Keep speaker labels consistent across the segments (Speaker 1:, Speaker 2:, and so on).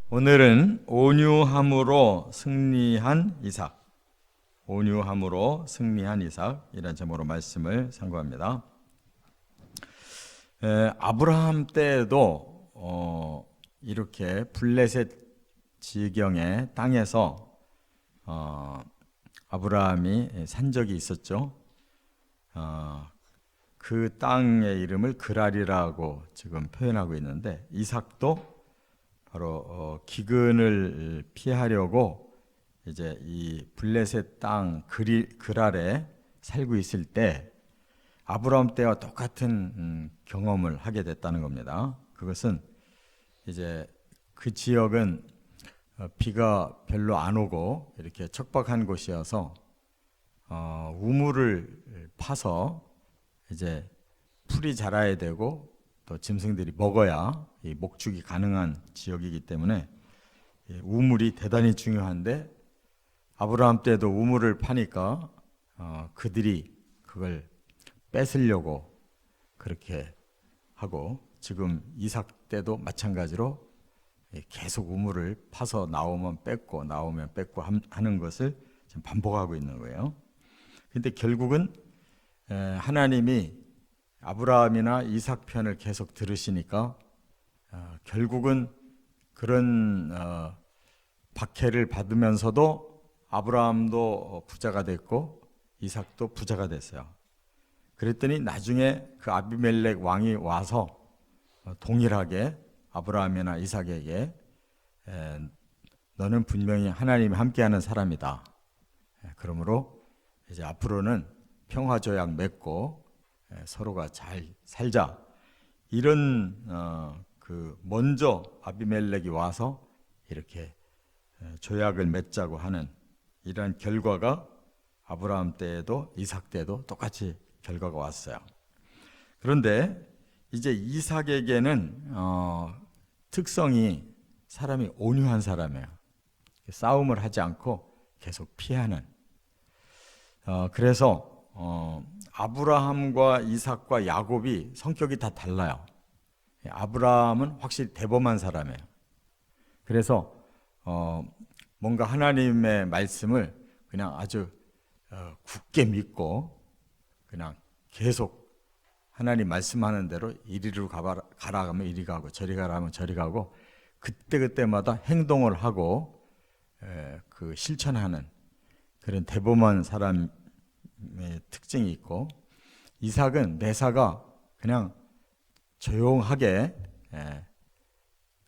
Speaker 1: 오늘은 온유함으로 승리한 이삭, 온유함으로 승리한 이삭 이런 제목으로 말씀을 상고합니다. 아브라함 때에도 이렇게 블레셋 지경의 땅에서 아브라함이 산 적이 있었죠. 그 땅의 이름을 그랄이라고 지금 표현하고 있는데, 이삭도 바로 기근을 피하려고 이제 이 블레셋 땅 그랄에 살고 있을 때 아브라함 때와 똑같은 경험을 하게 됐다는 겁니다. 그것은 이제 그 지역은 비가 별로 안 오고 이렇게 척박한 곳이어서 우물을 파서 이제 풀이 자라야 되고 또 짐승들이 먹어야 이 목축이 가능한 지역이기 때문에 우물이 대단히 중요한데, 아브라함 때도 우물을 파니까 그들이 그걸 뺏으려고 그렇게 하고, 지금 이삭 때도 마찬가지로 계속 우물을 파서 나오면 뺏고 나오면 뺏고 하는 것을 지금 반복하고 있는 거예요. 근데 결국은 하나님이 아브라함이나 이삭 편을 계속 들으시니까 결국은 그런 박해를 받으면서도 아브라함도 부자가 됐고 이삭도 부자가 됐어요. 그랬더니 나중에 그 아비멜렉 왕이 와서 동일하게 아브라함이나 이삭에게 너는 분명히 하나님이 함께하는 사람이다. 그러므로 이제 앞으로는 평화조약 맺고 서로가 잘 살자, 이런 먼저 아비멜렉이 와서 이렇게 조약을 맺자고 하는 이러한 결과가 아브라함 때에도 이삭 때도 똑같이 결과가 왔어요. 그런데 이제 이삭에게는 특성이 사람이 온유한 사람이에요. 싸움을 하지 않고 계속 피하는. 그래서 아브라함과 이삭과 야곱이 성격이 다 달라요. 아브라함은 확실히 대범한 사람이에요. 그래서 뭔가 하나님의 말씀을 그냥 아주 굳게 믿고 그냥 계속 하나님 말씀하는 대로 이리로 가라 하면 이리 가고 저리 가라 하면 저리 가고, 그때그때마다 행동을 하고 그 실천하는 그런 대범한 사람의 특징이 있고, 이삭은 매사가 그냥 조용하게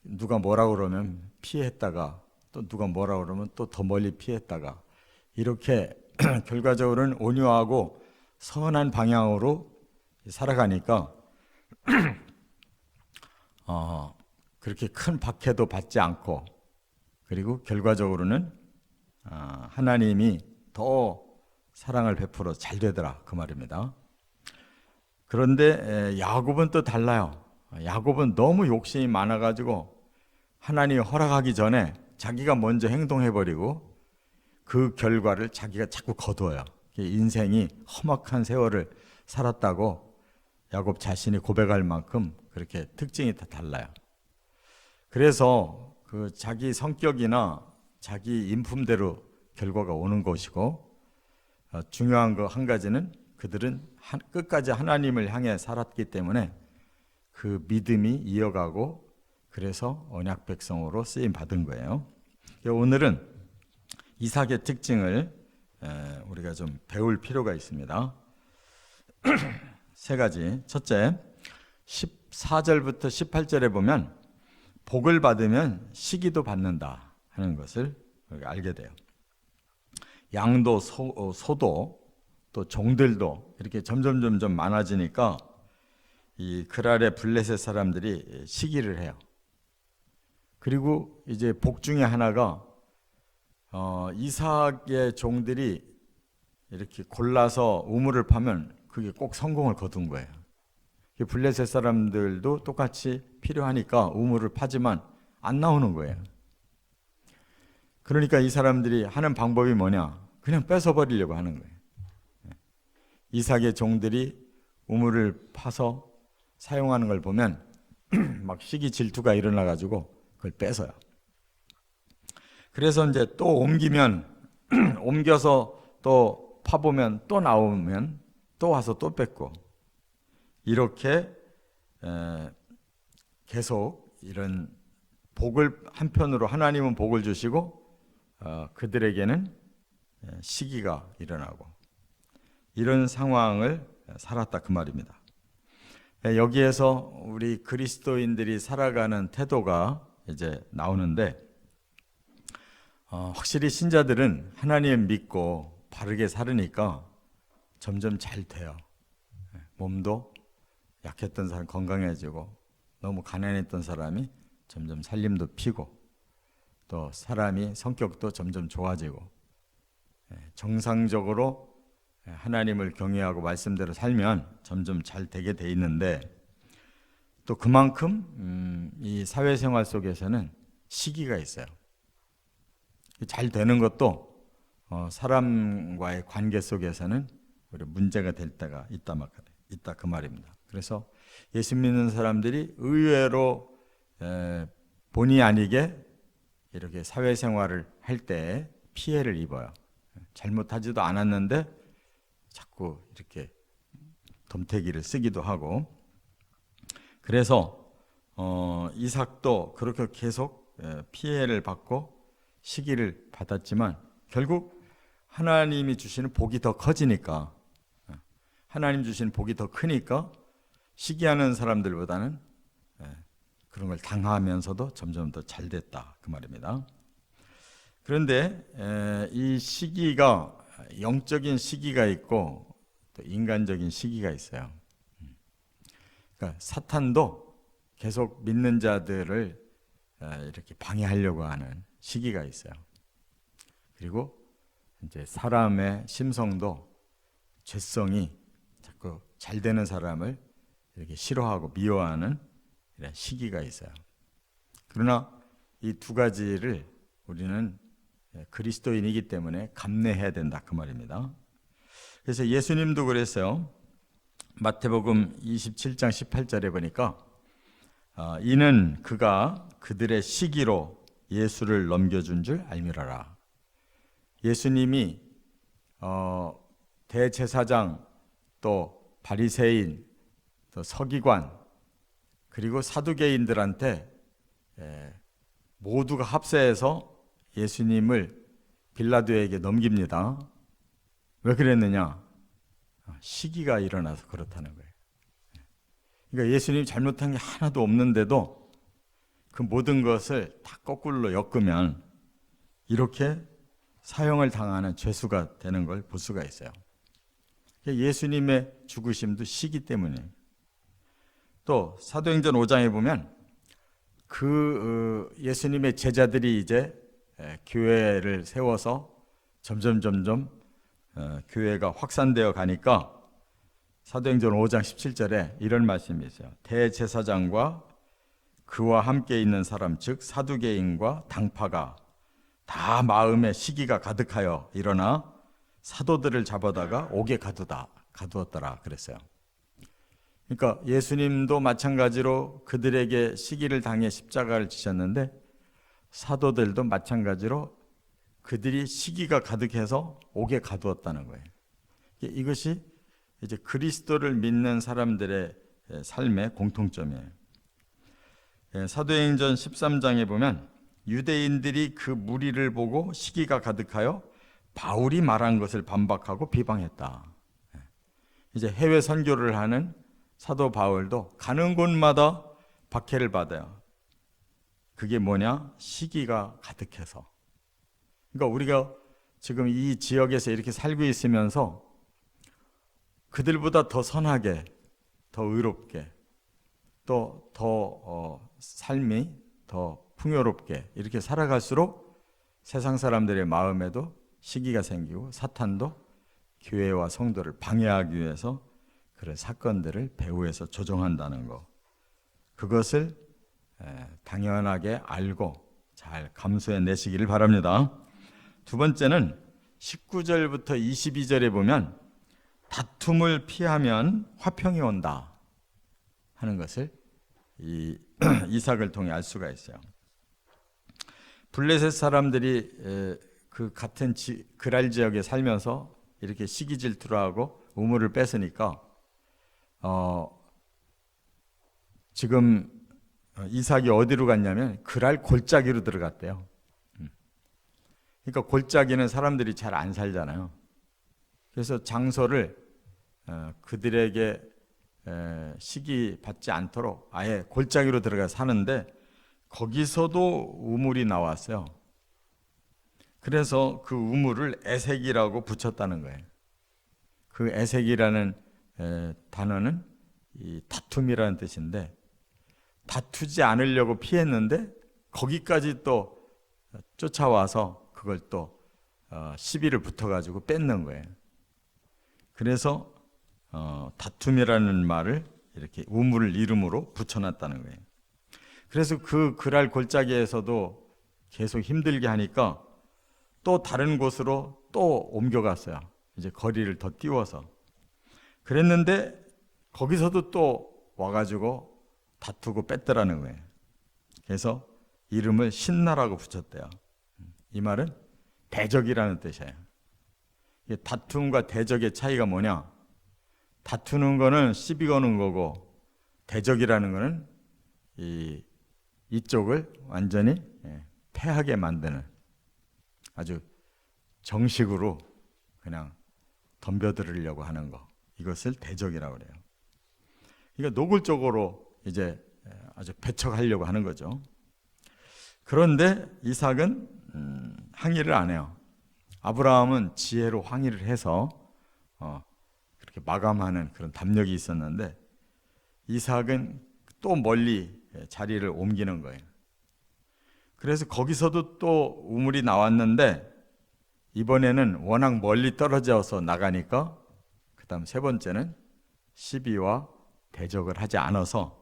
Speaker 1: 누가 뭐라 그러면 피했다가 또 누가 뭐라 그러면 또 더 멀리 피했다가, 이렇게 결과적으로는 온유하고 선한 방향으로 살아가니까 그렇게 큰 박해도 받지 않고, 그리고 결과적으로는 하나님이 더 사랑을 베풀어 잘 되더라, 그 말입니다. 그런데 야곱은 또 달라요. 야곱은 너무 욕심이 많아가지고 하나님이 허락하기 전에 자기가 먼저 행동해버리고 그 결과를 자기가 자꾸 거둬요. 인생이 험악한 세월을 살았다고 야곱 자신이 고백할 만큼 그렇게 특징이 다 달라요. 그래서 그 자기 성격이나 자기 인품대로 결과가 오는 것이고, 중요한 거 한 가지는 그들은 끝까지 하나님을 향해 살았기 때문에 그 믿음이 이어가고, 그래서 언약 백성으로 쓰임 받은 거예요. 오늘은 이삭의 특징을 우리가 좀 배울 필요가 있습니다. 세 가지. 첫째, 14절부터 18절에 보면 복을 받으면 시기도 받는다 하는 것을 알게 돼요. 양도 소도 또 종들도 이렇게 점점 많아지니까 이 그랄의 블레셋 사람들이 시기를 해요. 그리고 이제 복 중에 하나가 이삭의 종들이 이렇게 골라서 우물을 파면 그게 꼭 성공을 거둔 거예요. 블레셋 사람들도 똑같이 필요하니까 우물을 파지만 안 나오는 거예요. 그러니까 이 사람들이 하는 방법이 뭐냐? 그냥 뺏어버리려고 하는 거예요. 이삭의 종들이 우물을 파서 사용하는 걸 보면 막 시기 질투가 일어나가지고 그걸 뺏어요. 그래서 이제 또 옮기면 옮겨서 또 파보면 또 나오면 또 와서 또 뺏고, 이렇게 계속 이런 복을, 한편으로 하나님은 복을 주시고 그들에게는 시기가 일어나고, 이런 상황을 살았다 그 말입니다. 여기에서 우리 그리스도인들이 살아가는 태도가 이제 나오는데, 확실히 신자들은 하나님을 믿고 바르게 살으니까 점점 잘 돼요. 몸도 약했던 사람 건강해지고, 너무 가난했던 사람이 점점 살림도 피고, 또 사람이 성격도 점점 좋아지고, 정상적으로 하나님을 경외하고 말씀대로 살면 점점 잘 되게 돼 있는데, 또 그만큼 이 사회생활 속에서는 시기가 있어요. 잘 되는 것도 사람과의 관계 속에서는 우리 문제가 될 때가 있다 그 말입니다. 그래서 예수 믿는 사람들이 의외로 본의 아니게 이렇게 사회생활을 할 때 피해를 입어요. 잘못하지도 않았는데 자꾸 이렇게 덤태기를 쓰기도 하고, 그래서 이삭도 그렇게 계속 피해를 받고 시기를 받았지만, 결국 하나님이 주시는 복이 더 커지니까, 하나님 주시는 복이 더 크니까 시기하는 사람들보다는 그런 걸 당하면서도 점점 더 잘 됐다 그 말입니다. 그런데 이 시기가 영적인 시기가 있고 또 인간적인 시기가 있어요. 그러니까 사탄도 계속 믿는 자들을 이렇게 방해하려고 하는 시기가 있어요. 그리고 이제 사람의 심성도, 죄성이 자꾸 잘 되는 사람을 이렇게 싫어하고 미워하는 이런 시기가 있어요. 그러나 이 두 가지를 우리는 그리스도인이기 때문에 감내해야 된다 그 말입니다. 그래서 예수님도 그랬어요. 마태복음 27장 18절에 보니까 이는 그가 그들의 시기로 예수를 넘겨준 줄 알미라라. 예수님이 대제사장, 또 바리새인, 또 서기관, 그리고 사두개인들한테 모두가 합세해서 예수님을 빌라도에게 넘깁니다. 왜 그랬느냐? 시기가 일어나서 그렇다는 거예요. 그러니까 예수님이 잘못한 게 하나도 없는데도 그 모든 것을 다 거꾸로 엮으면 이렇게 사형을 당하는 죄수가 되는 걸 볼 수가 있어요. 예수님의 죽으심도 시기 때문이에요. 또 사도행전 5장에 보면 그 예수님의 제자들이 이제 교회를 세워서 점점 교회가 확산되어 가니까 사도행전 5장 17절에 이런 말씀이 있어요. 대제사장과 그와 함께 있는 사람 즉 사두개인과 당파가 다 마음에 시기가 가득하여 일어나 사도들을 잡아다가 옥에 가두었더라 그랬어요. 그러니까 예수님도 마찬가지로 그들에게 시기를 당해 십자가를 지셨는데, 사도들도 마찬가지로 그들이 시기가 가득해서 옥에 가두었다는 거예요. 이것이 이제 그리스도를 믿는 사람들의 삶의 공통점이에요. 사도행전 13장에 보면 유대인들이 그 무리를 보고 시기가 가득하여 바울이 말한 것을 반박하고 비방했다. 이제 해외 선교를 하는 사도 바울도 가는 곳마다 박해를 받아요. 그게 뭐냐? 시기가 가득해서. 그러니까 우리가 지금 이 지역에서 이렇게 살고 있으면서 그들보다 더 선하게, 더 의롭게, 또 더 삶이 더 풍요롭게 이렇게 살아갈수록 세상 사람들의 마음에도 시기가 생기고, 사탄도 교회와 성도를 방해하기 위해서 그런 사건들을 배후에서 조종한다는 거, 그것을 당연하게 알고 잘 감수해내시기를 바랍니다. 두 번째는 19절부터 22절에 보면 다툼을 피하면 화평이 온다 하는 것을 이 이삭을 통해 알 수가 있어요. 블레셋 사람들이 그 같은 그랄 지역에 살면서 이렇게 시기 질투를 하고 우물을 뺏으니까 지금 이삭이 어디로 갔냐면 그랄 골짜기로 들어갔대요. 그러니까 골짜기는 사람들이 잘 안 살잖아요. 그래서 장소를 그들에게 시기 받지 않도록 아예 골짜기로 들어가 사는데 거기서도 우물이 나왔어요. 그래서 그 우물을 에색이라고 붙였다는 거예요. 그 에색이라는 단어는 이 다툼이라는 뜻인데 다투지 않으려고 피했는데 거기까지 또 쫓아와서 그걸 또 시비를 붙어가지고 뺏는 거예요. 그래서 다툼이라는 말을 이렇게 우물을 이름으로 붙여놨다는 거예요. 그래서 그 그랄 골짜기에서도 계속 힘들게 하니까 또 다른 곳으로 또 옮겨갔어요. 이제 거리를 더 띄워서. 그랬는데 거기서도 또 와가지고 다투고 뺐더라는 거예요. 그래서 이름을 신나라고 붙였대요. 이 말은 대적이라는 뜻이에요. 다툼과 대적의 차이가 뭐냐? 다투는 거는 시비 거는 거고 대적이라는 거는 이쪽을 완전히 패하게 만드는 아주 정식으로 그냥 덤벼들으려고 하는 거. 이것을 대적이라고 그래요. 그러니까 노골적으로 이제 아주 배척하려고 하는 거죠. 그런데 이삭은 항의를 안 해요. 아브라함은 지혜로 항의를 해서 그렇게 마감하는 그런 담력이 있었는데 이삭은 또 멀리 자리를 옮기는 거예요. 그래서 거기서도 또 우물이 나왔는데 이번에는 워낙 멀리 떨어져서 나가니까 그 다음 세 번째는 시비와 대적을 하지 않아서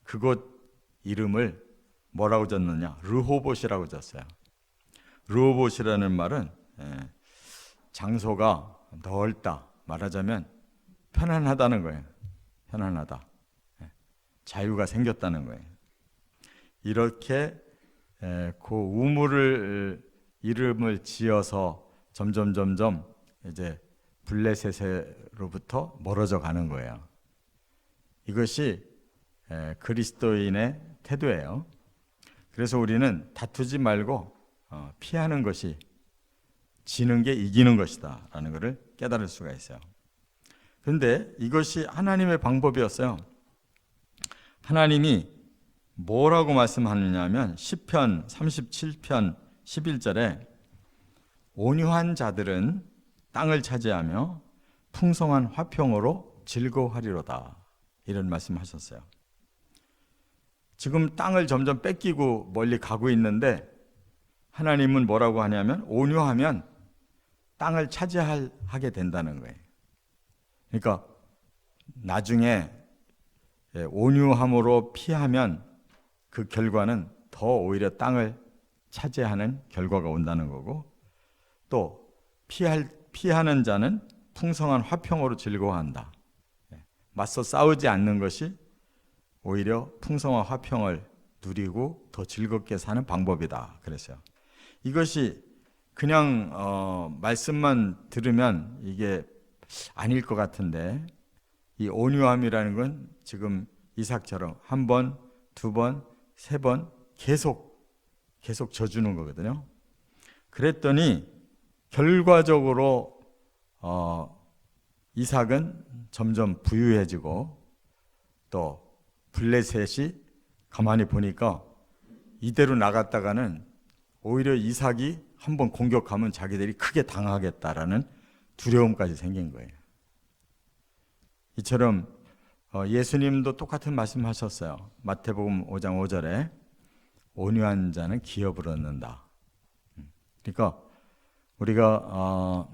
Speaker 1: 그곳 이름을 뭐라고 졌느냐? 르호봇이라고 졌어요. 르호봇이라는 말은 장소가 넓다, 말하자면 편안하다는 거예요. 편안하다. 자유가 생겼다는 거예요. 이렇게 그 우물을 이름을 지어서 점점 이제 블레셋으로부터 멀어져 가는 거예요. 이것이 그리스도인의 태도예요. 그래서 우리는 다투지 말고 피하는 것이 지는 게 이기는 것이다 라는 것을 깨달을 수가 있어요. 그런데 이것이 하나님의 방법이었어요. 하나님이 뭐라고 말씀하느냐면 시편 37편 11절에 온유한 자들은 땅을 차지하며 풍성한 화평으로 즐거워하리로다 이런 말씀하셨어요. 지금 땅을 점점 뺏기고 멀리 가고 있는데 하나님은 뭐라고 하냐면 온유하면 땅을 차지하게 된다는 거예요. 그러니까 나중에 온유함으로 피하면 그 결과는 더 오히려 땅을 차지하는 결과가 온다는 거고 또 피하는 자는 풍성한 화평으로 즐거워한다. 맞서 싸우지 않는 것이 오히려 풍성한 화평을 누리고 더 즐겁게 사는 방법이다. 그랬어요. 이것이 그냥 말씀만 들으면 이게 아닐 것 같은데 이 온유함이라는 건 지금 이삭처럼 한 번, 두 번, 세 번 계속 져주는 거거든요. 그랬더니 결과적으로 이삭은 점점 부유해지고 또 블레셋이 가만히 보니까 이대로 나갔다가는 오히려 이삭이 한번 공격하면 자기들이 크게 당하겠다라는 두려움까지 생긴 거예요. 이처럼 예수님도 똑같은 말씀하셨어요. 마태복음 5장 5절에 온유한 자는 기업을 얻는다. 그러니까 우리가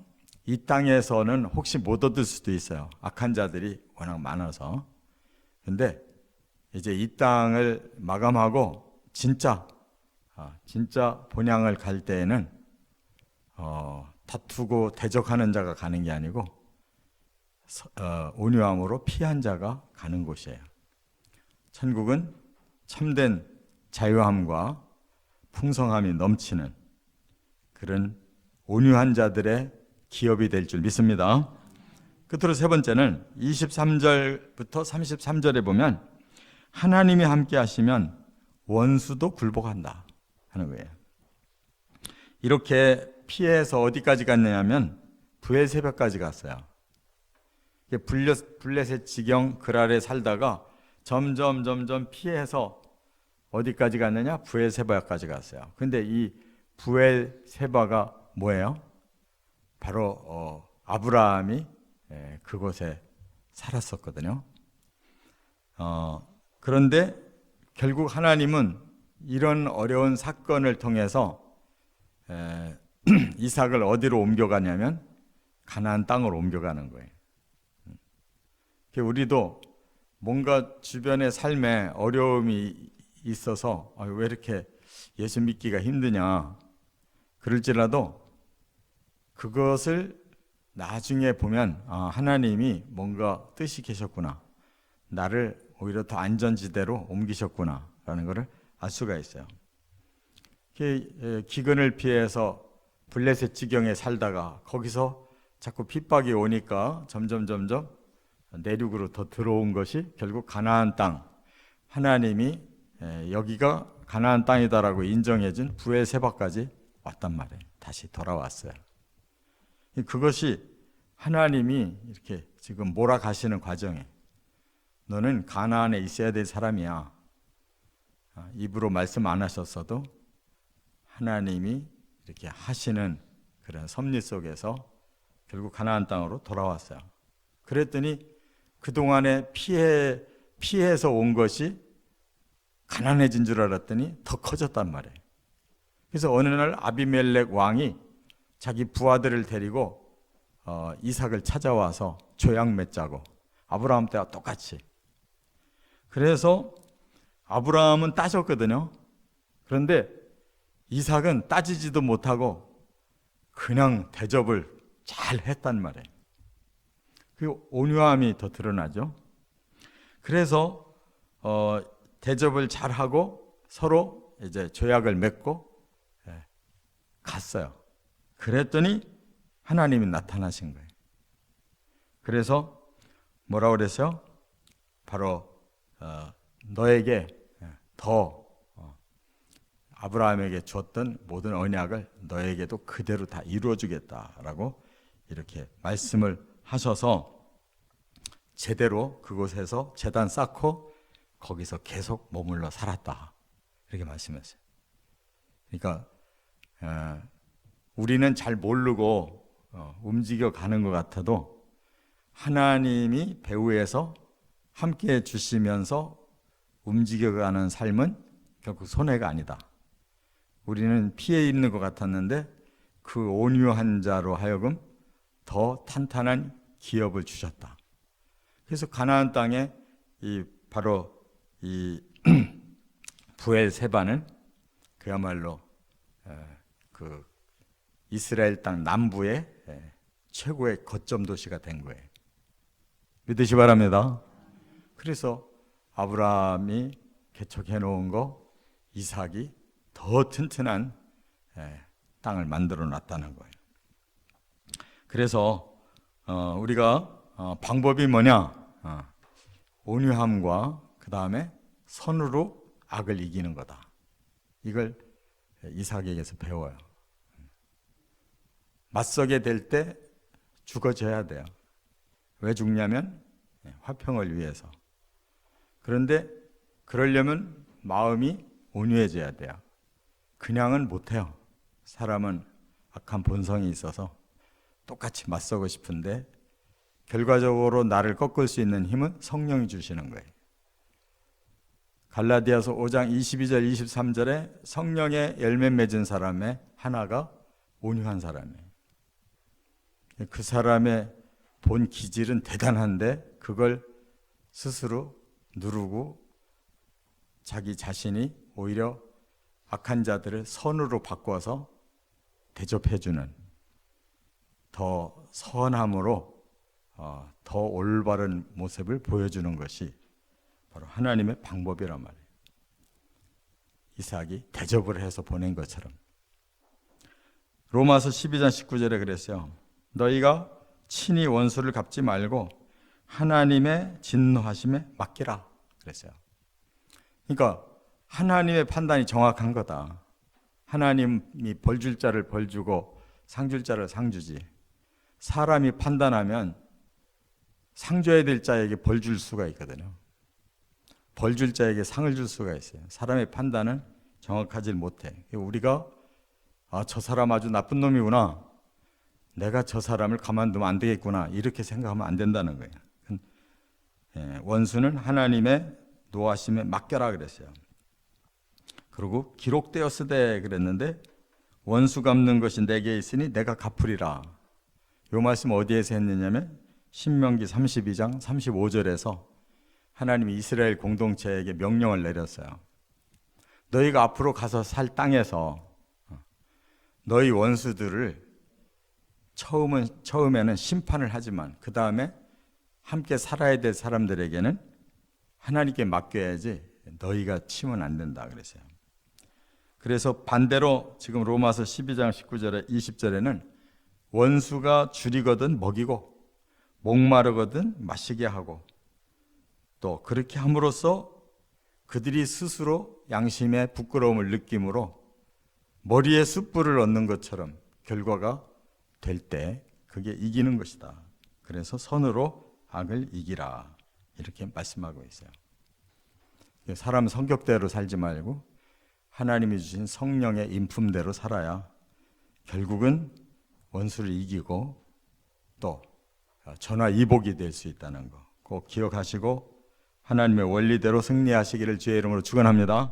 Speaker 1: 이 땅에서는 혹시 못 얻을 수도 있어요. 악한 자들이 워낙 많아서. 근데 이제 이 땅을 마감하고 진짜 본향을 갈 때에는 다투고 대적하는 자가 가는 게 아니고 온유함으로 피한 자가 가는 곳이에요. 천국은 참된 자유함과 풍성함이 넘치는 그런 온유한 자들의 기업이 될 줄 믿습니다. 끝으로 세 번째는 23절부터 33절에 보면 하나님이 함께 하시면 원수도 굴복한다 하는 거예요. 이렇게 피해서 어디까지 갔냐면 브엘세바까지 갔어요. 블레셋 지경 그 아래 살다가 점점 피해서 어디까지 갔느냐? 브엘세바까지 갔어요. 근데 이 브엘세바가 뭐예요? 바로 아브라함이 그곳에 살았었거든요. 그런데 결국 하나님은 이런 어려운 사건을 통해서 이삭을 어디로 옮겨가냐면 가나안 땅으로 옮겨가는 거예요. 우리도 뭔가 주변의 삶에 어려움이 있어서 왜 이렇게 예수 믿기가 힘드냐 그럴지라도 그것을 나중에 보면 하나님이 뭔가 뜻이 계셨구나, 나를 오히려 더 안전지대로 옮기셨구나 라는 것을 알 수가 있어요. 기근을 피해서 블레셋 지경에 살다가 거기서 자꾸 핍박이 오니까 점점 내륙으로 더 들어온 것이 결국 가나안 땅, 하나님이 여기가 가나안 땅이다라고 인정해준 브엘세바까지 왔단 말이에요. 다시 돌아왔어요. 그것이 하나님이 이렇게 지금 몰아가시는 과정에 너는 가나안에 있어야 될 사람이야, 입으로 말씀 안 하셨어도 하나님이 이렇게 하시는 그런 섭리 속에서 결국 가나안 땅으로 돌아왔어요. 그랬더니 그동안에 피해서 온 것이 가난해진 줄 알았더니 더 커졌단 말이에요. 그래서 어느 날 아비멜렉 왕이 자기 부하들을 데리고 이삭을 찾아와서 조약 맺자고, 아브라함 때와 똑같이. 그래서 아브라함은 따졌거든요. 그런데 이삭은 따지지도 못하고 그냥 대접을 잘 했단 말이에요. 그 온유함이 더 드러나죠. 그래서 대접을 잘 하고 서로 이제 조약을 맺고 갔어요. 그랬더니 하나님이 나타나신 거예요. 그래서 뭐라고 그랬어요? 바로 너에게 더 아브라함에게 줬던 모든 언약을 너에게도 그대로 다 이루어주겠다라고 이렇게 말씀을 하셔서 제대로 그곳에서 제단 쌓고 거기서 계속 머물러 살았다, 이렇게 말씀했어요. 그러니까 우리는 잘 모르고 움직여 가는 것 같아도 하나님이 배후에서 함께 주시면서 움직여가는 삶은 결국 손해가 아니다. 우리는 피해 있는 것 같았는데 그 온유한 자로 하여금 더 탄탄한 기업을 주셨다. 그래서 가나안 땅에 바로 이 브엘세바는 그야말로 그 이스라엘 땅 남부의 최고의 거점 도시가 된 거예요. 믿으시 바랍니다. 그래서 아브라함이 개척해 놓은 거 이삭이 더 튼튼한 땅을 만들어 놨다는 거예요. 그래서 우리가 방법이 뭐냐? 온유함과 그 다음에 선으로 악을 이기는 거다. 이걸 이삭에게서 배워요. 맞서게 될 때 죽어져야 돼요. 왜 죽냐면 화평을 위해서. 그런데 그러려면 마음이 온유해져야 돼요. 그냥은 못해요. 사람은 악한 본성이 있어서 똑같이 맞서고 싶은데 결과적으로 나를 꺾을 수 있는 힘은 성령이 주시는 거예요. 갈라디아서 5장 22절 23절에 성령의 열매 맺은 사람의 하나가 온유한 사람이에요. 그 사람의 본 기질은 대단한데 그걸 스스로 누르고 자기 자신이 오히려 악한 자들을 선으로 바꿔서 대접해주는, 더 선함으로 더 올바른 모습을 보여주는 것이 바로 하나님의 방법이란 말이에요. 이삭이 대접을 해서 보낸 것처럼. 로마서 12장 19절에 그랬어요. 너희가 친히 원수를 갚지 말고 하나님의 진노하심에 맡기라 그랬어요. 그러니까 하나님의 판단이 정확한 거다. 하나님이 벌 줄 자를 벌 주고 상 줄 자를 상 주지. 사람이 판단하면 상 줘야 될 자에게 벌 줄 수가 있거든요. 벌 줄 자에게 상을 줄 수가 있어요. 사람의 판단은 정확하지 못해. 우리가 저 사람 아주 나쁜 놈이구나. 내가 저 사람을 가만두면 안 되겠구나. 이렇게 생각하면 안 된다는 거예요. 원수는 하나님의 노하심에 맡겨라 그랬어요. 그리고 기록되었으되 그랬는데 원수 갚는 것이 내게 있으니 내가 갚으리라. 이 말씀 어디에서 했느냐면 신명기 32장 35절에서 하나님이 이스라엘 공동체에게 명령을 내렸어요. 너희가 앞으로 가서 살 땅에서 너희 원수들을 처음에는 심판을 하지만 그 다음에 함께 살아야 될 사람들에게는 하나님께 맡겨야지 너희가 치면 안 된다 그랬어요. 그래서 반대로 지금 로마서 12장 19절에 20절에는 원수가 줄이거든 먹이고 목마르거든 마시게 하고 또 그렇게 함으로써 그들이 스스로 양심의 부끄러움을 느낌으로 머리에 숯불을 얻는 것처럼 결과가 될 때 그게 이기는 것이다. 그래서 선으로 악을 이기라 이렇게 말씀하고 있어요. 사람 성격대로 살지 말고 하나님이 주신 성령의 인품대로 살아야 결국은 원수를 이기고 또 전화이복이 될 수 있다는 거 꼭 기억하시고 하나님의 원리대로 승리하시기를 주의 이름으로 축원합니다.